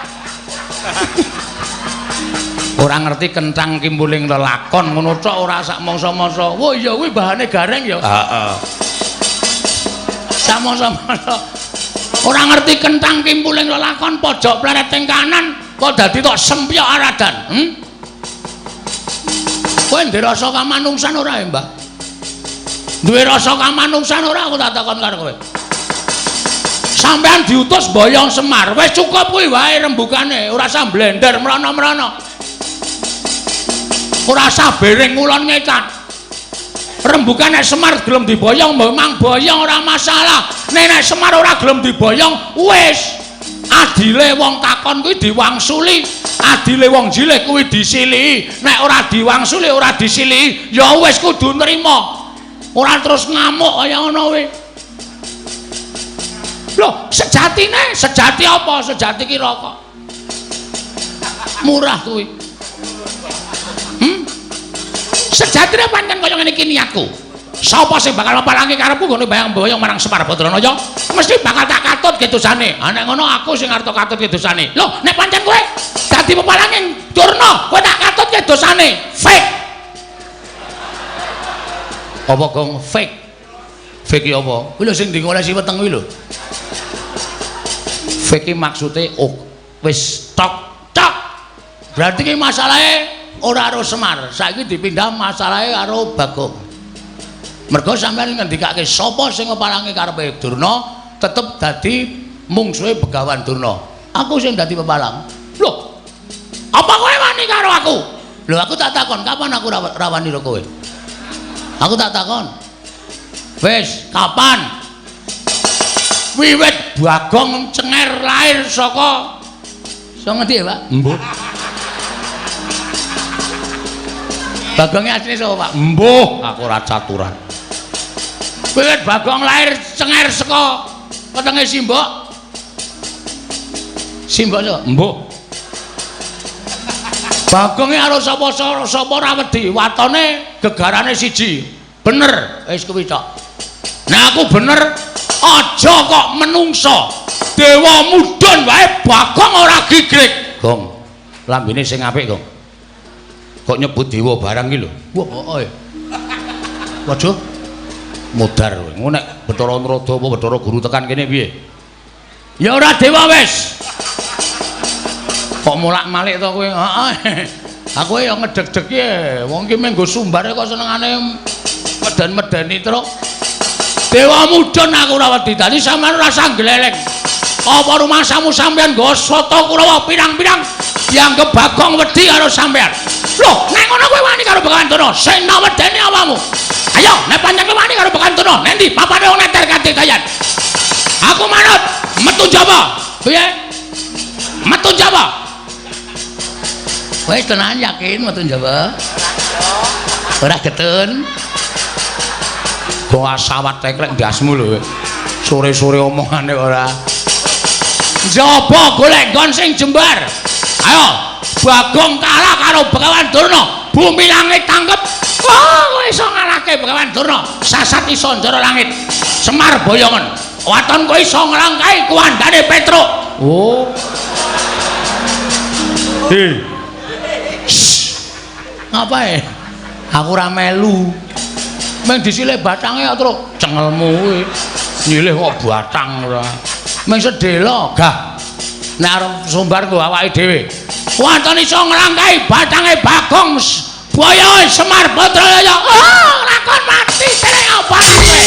Ora ngerti kenthang kimpuling lelakon ngono tok ora sak mangsa-mangsa. Wah iya kuwi bahane gareng ya. Heeh. Samangsa-mangsa ora ngerti kenthang kimpuling lelakon pojok pleret teng kanan kok dadi tok sempyok aradan. Kowe ndek rasa kamanungsan ora ya, Mbah? Duwe rasa kamanungsan ora aku tak takon karo kowe. Sampeyan diutus boyong Semar, wis cukup kuwi wae rembugane, ora usah blender mrono-mrono. Ora usah bereng ngulon ngecan. Rembugan nek Semar gelem diboyong memang boyong ora masalah. Nek Semar ora gelem diboyong wis adile wong takon kuwi diwangsuli, adile wong jilih kuwi disiliki. Nek ora diwangsuli ora disiliki ya wis kudu nrimo. Ora terus ngamuk kaya ngono kuwi. Lho, sejati apa? Sejati ki rokok. Murah kuwi. Sejatine pancen kaya ngene iki niatku. Sapa sing bakal mepalangi karepku ngene bayang-bayang marang Semar Badranaya, mesti bakal tak katut ke dosane. Ha nek ngono aku sing arep katut ke dosane. Lho, nek pancen kowe dadi pepalangi Durna, kowe tak katut ke dosane. Fake. Apa Gong fake? Fake iki apa? Kuwi lho sing dingolesi weteng kuwi lho. Fake iki maksude wis tok. Berarti ki masalahe ora karo Semar, saiki dipindah masalahe karo Bagong. Mergo sampeyan ngendikake sapa sing ngepalangi karepe Durna, tetep dadi mungsuhe Begawan Durna. Aku sing dadi pepalang. Loh. Apa kowe wani karo aku? Lho aku tak takon, kapan aku rawani karo kowe? Aku tak takon. Wis, kapan? Wiwit Bagong Cenger lahir saka ngendi, Pak? Mbuh. Bagongnya asli sapa, Pak? Mbuh, aku ora caturan. Wiwit Bagong lahir Cenger saka wetenge Simbok. Simbok sapa? Mbuh. Bagongnya karo sapa ora wedi, watone gegarane siji. Bener, wis kuwi tok. Nek aku bener, aja kok menungso. Dewa mudhun wae Bagong ora gigrik. Gong, lambene sing apik, Gong. Kok nyebut dewa barang iki lho. Wah, waduh. Modar kowe. Ngono nek Bathara Narada apa Bathara Guru tekan kene piye? Ya ora dewa wis. Kok mulak-malik to kowe? Heeh. Aku ya ngedeg-deg ya. Wong ki menggo sumbare kok senengane medan-medani truk. Dewa mudhun aku ora wedi. Dadi sampeyan ora usah gleleng. Apa rumahsamu sampeyan nggo soto Kurawa pirang-pirang dianggep Bagong wedi karo sampeyan. Loh, nek ngono kowe wani karo Begawan Durna, sing wedeni awamu. Ayo, nek pancen kowe wani karo Begawan Durna, nek ndi papane wong neter kanthi dayan. Aku manut, metu Jawa. Piye? Metu Jawa. Wis tenan yakin metu Jawa? Ora getun. Goa sawat tekrek ndasmu lho. Sore-sore omongane ora. Njaba golek nggon sing jembar. Ayo, Bagong kalah karo Begawan Durna. Bumi langit tanggep. Oh, kowe iso ngalahke Begawan Durna. Sasat iso njara langit. Semar boyongen. Waton kowe iso nglangkai kuwandane Petruk. Oh. Ngapae? Aku ora melu. Meng disilih batange terus cengelmu kuwi. Nyilih kok batang ora. Meng sedhela gah. Nek arep sumbar nggo awake dhewe. Wonten iso nglangkai batange Bagong Boyo Semar Badraya. Oh, lakon mati dereng apa kowe?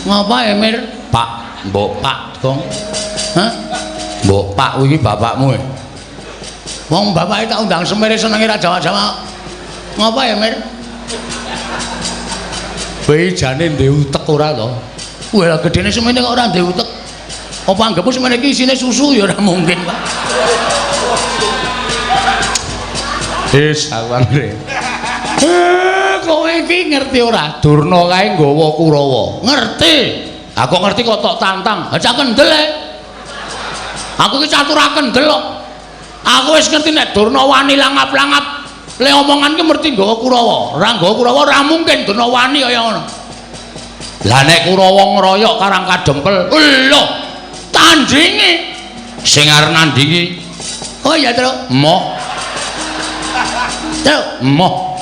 Ngapa Emir? Pak, mbok Pak, Gong. Hah? Mbok Pak iki bapakmu. Wong bapake tak undang semere senenge ra Jawa-Jawa. Ngapa Emir? Bayi jane ndek utek ora to? Wah, gedene semene kok ora ndek utek. Apa anggapmu semene iki isine susu ya ora mungkin, Pak. Sawangre. Kowe iki ngerti ora? Durna kae nggawa Kurawa. Ngerti. Aku ngerti kok tok tantang. Aja kendel e. Aku iki catur kendel kok. Aku wis ngerti nek Durna wani langap-langap. Le omongan ki mesti nggawa Kurawa. Ora nggawa Kurawa ora mungkin Durna wani kaya ngono. Lah nek Kurawa ngeroyok Karang Kadempel, lho, tandingi sing arep nandingi. Oh iya, Tru. Emoh. Tru, emoh.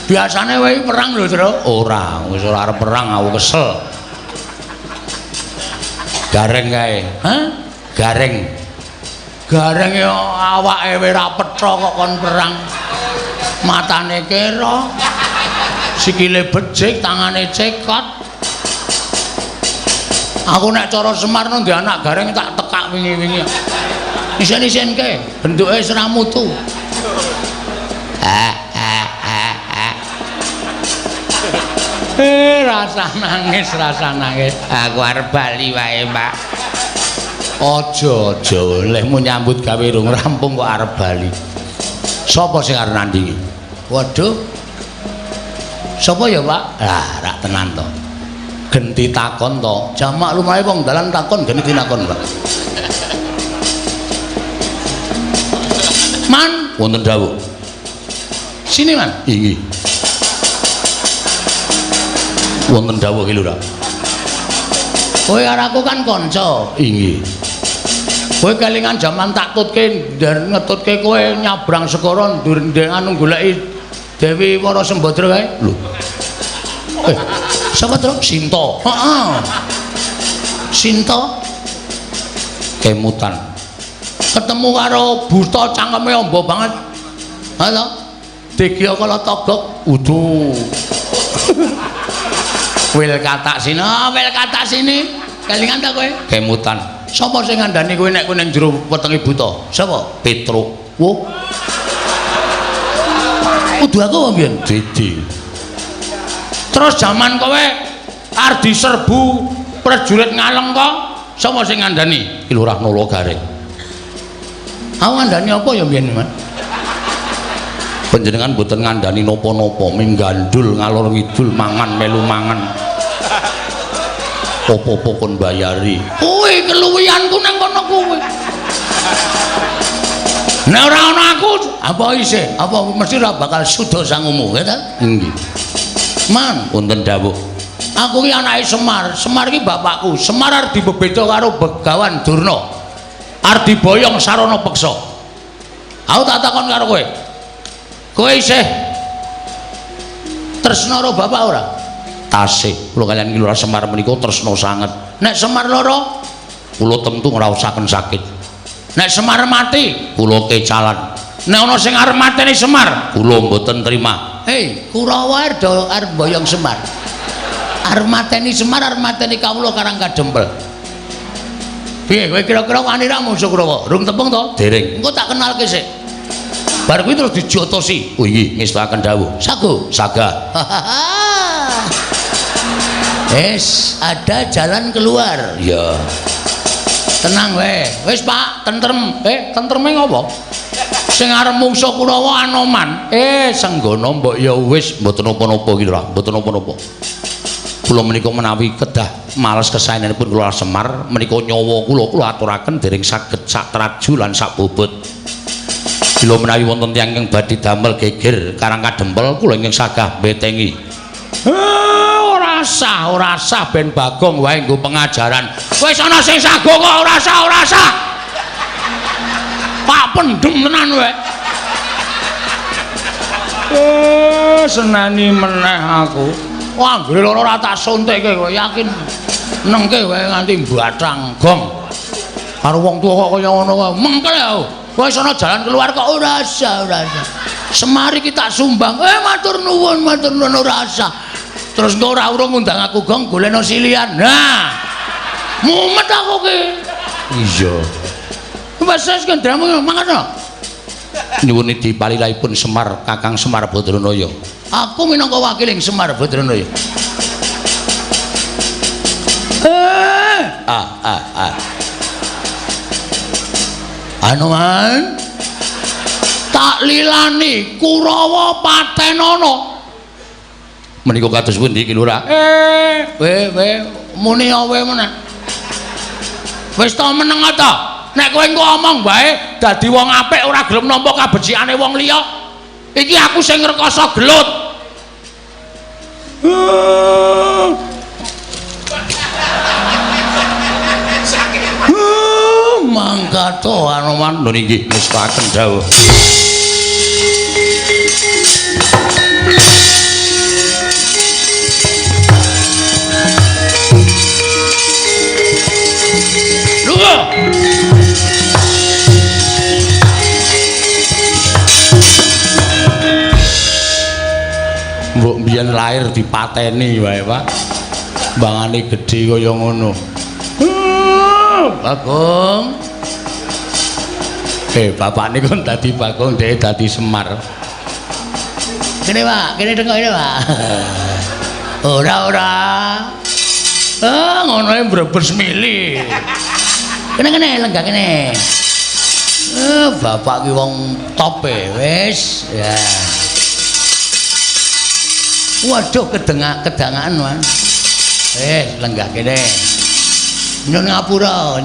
Biasane kowe perang lho, Tru. Ora, wis ora arep perang, aku kesel. Gareng kae. Hah? Gareng. Gareng yo awake ora petha kok kon perang. Matane kira. Sikile becik, tangane cekot. Aku nek cara Semar nang ndek anak gareng tak tekak wingi-wingi. Isen-isenke, bentuke seramutu. Rasa nangis. Aku arep bali wae, Pak. Aja lehmu nyambut gawe rung rampung kok arep bali. Sapa sing arep nandingi? Waduh. Sapa ya, Pak? Lah, rak tenan to. Genti takon to. Jamak lumahe wong dalan takon genti takon, Pak. Man, wonten dawuh. Sini, Man. Inggih. Wonten dawuh iki lho, Rak. Kowe karo aku kan kanca. Inggih. Kowe kelingan jaman tak tutke dan ngetutke kowe nyabrang segara ndeng goleki Dewi Wara Sembadra kae. Lho. Sapa to? Sinta. Heeh. Sinta kemutan. Ketemu karo buta cangkeme amba banget. Halo. Degya kala togok udu. Wil katak sini. Kelingan ta kowe? Kemutan. Sapa sing ngandani kowe nek kowe ning jero wetenge buta? Sapa? Petruk. Wo. Kudu aku apa mbiyen? Didi. Terus jaman kowe arep diserbu prajurit Ngalengka, sapa sing ngandani? Ki Lurah Nala Gareng. Aku ngandani apa ya mbiyen, Mas? Panjenengan mboten ngandani napa-napa, minggandul ngalor ngidul mangan melu mangan. Apa-apa kon bayari. Kowe keluwihanku nang kono kowe. Nek ora ana aku, apa isih? Apa mesti ora bakal suda sangumu, ya ta? Nggih. Man, wonten dawuh. Aku ki anake Semar. Semar ki bapakku. Semar arep dibebeda karo Begawan Durna. Arep diboyong sarana peksa. Aku tak takon karo kowe. Kowe isih tresna karo bapak ora? Tasih. Kula kaliyan Ki Lurah Semar menika tresna sanget. Nek Semar lara, kula tentu ngraosaken sakit. Nek Semar mati, kula kecalan. Nek ana sing arep mateni Semar, kula mboten trima. Hei, Kurawa arep boyong Semar. Arep mateni Semar, arep mateni kawula Karang Kadempel. Piye kowe kira-kira wani ra musuh Kurawa? Rung tepung to? Dereng. Engko tak kenalke sik. Bar kuwi terus dijotosi. Oh nggih, ngestaken dawuh. Sago, saga. Ada jalan keluar. Ya. Tenang wae. Wis Pak, tentrem. Tentreme ngopo? Sing arep mungsuh Kurawa Anoman. Senggana mbok ya wis mboten napa-napa ki lho, mboten napa-napa. Kula menika menawi kedah males kesaenanipun kula Semar menika nyawa kula aturaken dereng saged sak traju lan sak bobot. Bila menawi wonten tiyang ingkang badhe damel geger karang kadempel kula ingkang sagah betengi. Ora sah ben Bagong wae nggo pengajaran. Wis ana sing sago kok ora sah. Pak pendem tenan wae. Senani meneh aku. Wah, anggere loro ora tak suntikke kowe yakin nengke wae nganti mbathang gong. Karo wong tuwa kok kaya ngono wae. Mengkel ya. Wis ana jalan keluar kok ora sah. Semari kita sumbang. Matur nuwun ora sah. Terus engko ora urung ngundang aku gong golekno silian. Nah. Mumet aku ki. Iya. Wes kendramu mangan. Nyuwun dipalilahipun Semar Kakang Semar Badranaya. Aku minangka wakiling Semar Badranaya. Anuan tak lilani Kurawa Patenana. Menika kados pundi Ki Lurah? Muni awe meneh. Wis ta meneng ta? Nek kowe engko omong wae dadi wong apik ora gelem nampa kabecikane wong liya. Iki aku sing ngrekoso gelut. Mangkato Anoman lho nggih wis paken dawuh. Mbok mbiyen lahir dipateni wae, Pak. Mbangane gedhe kaya ngono. Bagong. Bapak niku dadi Bagong, dhek dadi Semar. Kene, Pak, kene tengok ini, Pak. Ora. Ngono ae mbrebes mili. Kene lenggah kene. Bapak ki wong top wis. Ya. Waduh kedangan wan. Lenggah kene. Nyun ngapura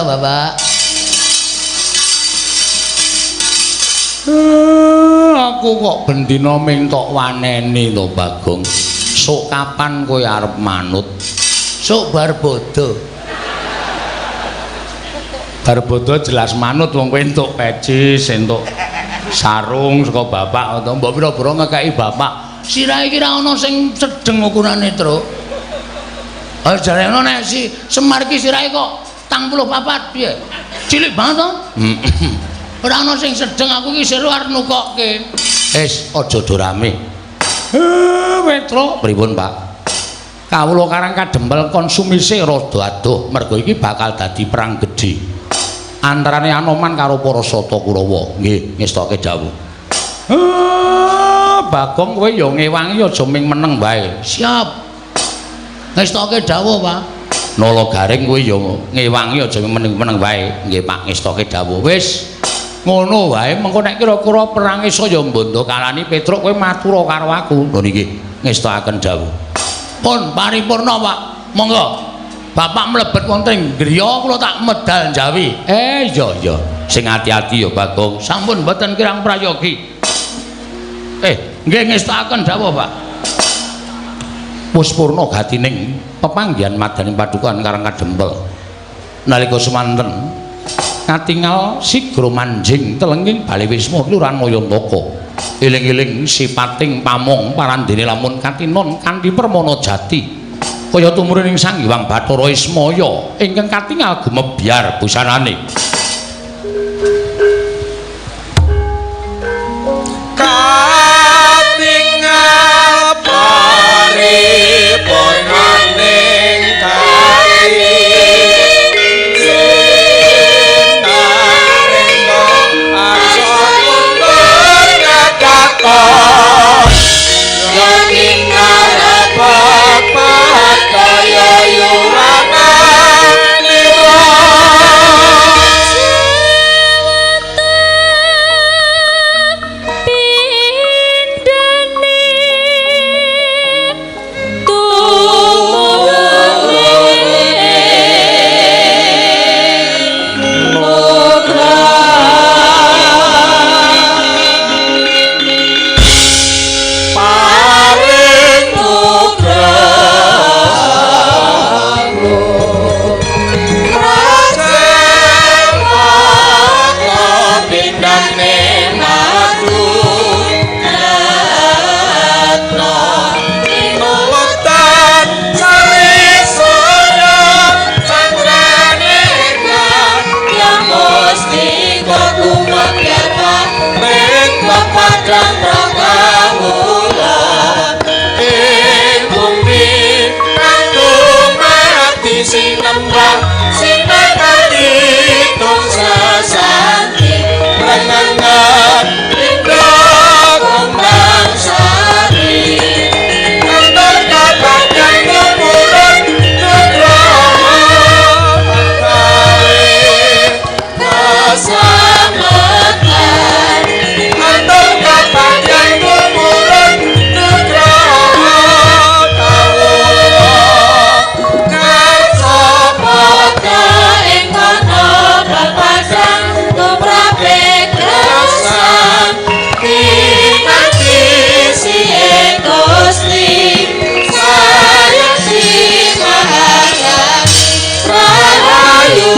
Bapak. Aku kok bendina mintok waneni to Bagong. Sok kapan kowe arep manut? Sok bar bodo. Bar bodo jelas manut wong kowe entuk pecis, entuk sarung saka bapak utawa mbok pira-pira ngekeki bapak. Sirah iki ra ana sing sedeng ukurane, Truk. Jare ana nek si Semar iki sirahe kok 84 piye? Cilik banget to? Ora ana sing sedeng aku iki sira arep nukokke. Aja do rame. Truk, pripun, Pak? Kawula Karang Kadempel konsumise rada adoh mergo iki bakal dadi perang gedhe. Antarane Anoman karo para Sata Kurawa. Nggih, ngestoke dawuh. Bagong kowe ya ngewangi aja ming meneng wae. Siap. Ngestoke dawuh, Pak. Nala Garing kowe ya ngewangi aja ming meneng wae. Nggih, Pak, ngestoke dawuh. Wis ngono wae, mengko nek kira-kira perange saya mbondo kalani Petruk kowe matura karo aku. Lho niki ngestokaken dawuh. Pun paripurna, Pak. Monggo. Bapak mlebet wonten griya kula tak medal njawi. Iya. Sing ati-ati ya Bagong. Sampun mboten kirang prayogi. Nggih ngestakaken dawuh, Pak. Wis purna gatining pepanggihan madaning padukan Karang Kadempel. Nalika semanten katingal sigra manjing telenging Baliwisma Kelurahan Mayantaka. Eling-eling sipating pamong parandene lamun katinon kanthi permana jati. Kaya tumurun ing Sang Hyang Bathara Ismaya ingkang katingal gumebyar busanane. Katingal paripurnaning kali sinarenga asatun kakakon katingal kaya yurana nira ayu